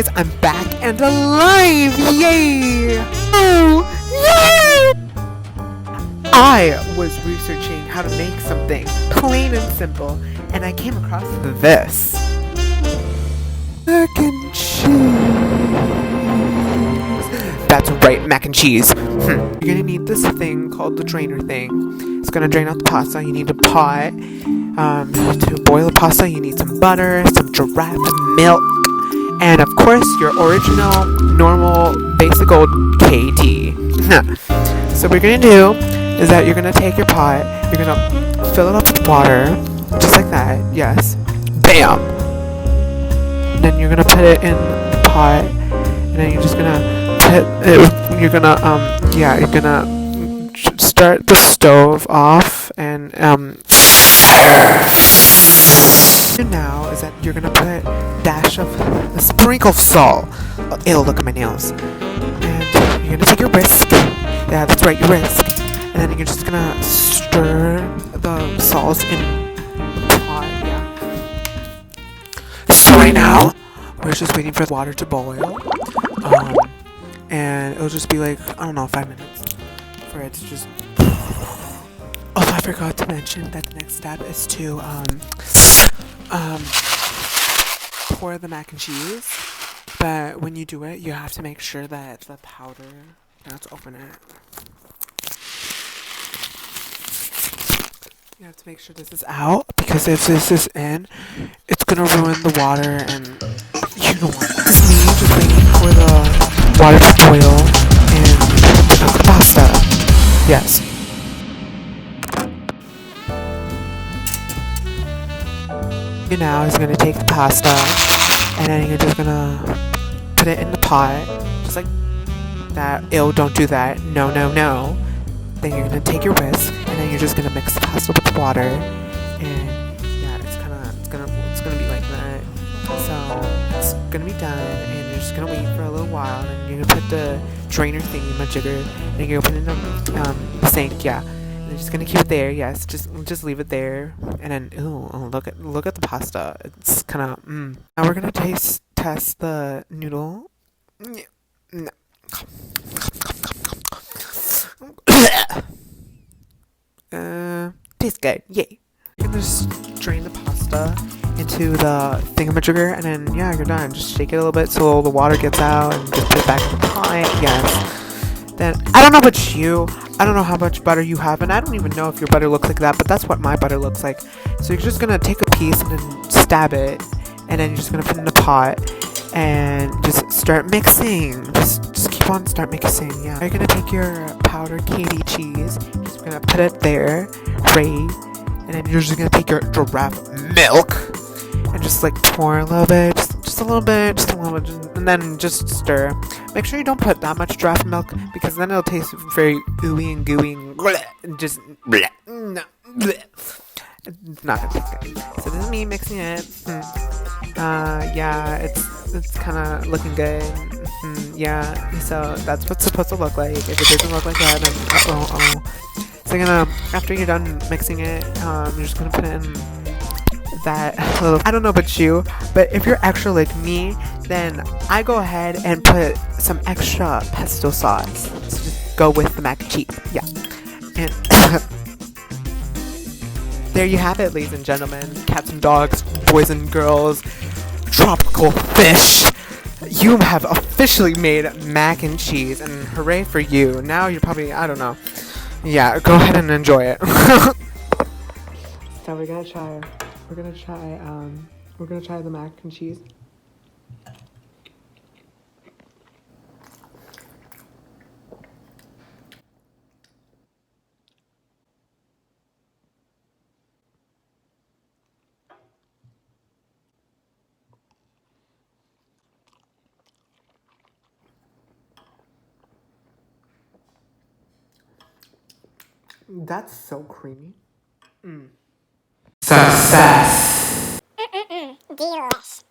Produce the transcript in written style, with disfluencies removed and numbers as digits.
guys, I'm back and alive! Yay! Oh, yay! I was researching how to make something plain and simple, and I came across this. Mac and cheese. That's right, mac and cheese. You're gonna need this thing called the drainer thing. It's gonna drain out the pasta. You need a pot. To boil the pasta, you need some butter, some giraffe milk, and of course your original, normal, basic old KD. So what you're gonna do is that you're gonna take your pot, you're gonna fill it up with water, just like that, yes. Bam! Then you're gonna put it in the pot, and then you're just gonna put it, you're gonna start the stove off, and now is that you're gonna put a dash of a sprinkle of salt. Oh, ew, look at my nails. And you're gonna take your whisk. Yeah, that's right, your whisk. And then you're just gonna stir the salt in the pot. Yeah. So right now, we're just waiting for the water to boil. And it'll just be like, I don't know, 5 minutes for it to just. Oh, I forgot to mention that the next step is to pour the mac and cheese. But when you do it, you have to make sure that the powder. Now let's open it. You have to make sure this is out, because if this is in, it's gonna ruin the water, and you know what? This is me just waiting for the water to boil and put the pasta. Yes. You now is gonna take the pasta, and then you're just gonna put it in the pot, just like that. Ew, don't do that. No, no, no. Then you're gonna take your whisk, and then you're just gonna mix the pasta with the water, and yeah, it's gonna be like that. So it's gonna be done, and you're just gonna wait for a little while, and you're gonna put the drainer thingy, majigger, and you're gonna put it in the sink, yeah. And you're just gonna keep it there, yes. Just leave it there, and then look at the pasta. It's kind of Now we're gonna test the noodle. No. Tastes good. Yay. You're gonna just drain the pasta into the thingamajigger, and then yeah, you're done. Just shake it a little bit so the water gets out, and just put it back in the pot. Yes. Then I don't know about you. I don't know how much butter you have, and I don't even know if your butter looks like that, but that's what my butter looks like. So you're just gonna take a piece and then stab it, and then you're just gonna put it in the pot and just start mixing. Just keep on start mixing. Yeah. You're gonna take your powdered KD cheese. You're just gonna put it there, right, and then you're just gonna take your giraffe milk and just like pour a little bit, just a little bit, and then just stir. Make sure you don't put that much giraffe milk, because then it'll taste very ooey and gooey and just it's not gonna taste good. So this is me mixing it. Yeah, it's kind of looking good. Yeah, so that's what's supposed to look like. If it doesn't look like that, then So after you're done mixing it, you're just gonna put it in that little. I don't know about you, but if you're extra like me, then I go ahead and put some extra pesto sauce. So just go with the mac and cheese. Yeah, and there you have it, ladies and gentlemen, cats and dogs, boys and girls, tropical fish. You have officially made mac and cheese, and hooray for you. Now you're probably, I don't know. Yeah, go ahead and enjoy it. So we're gonna try the mac and cheese. That's so creamy. Success. Delish.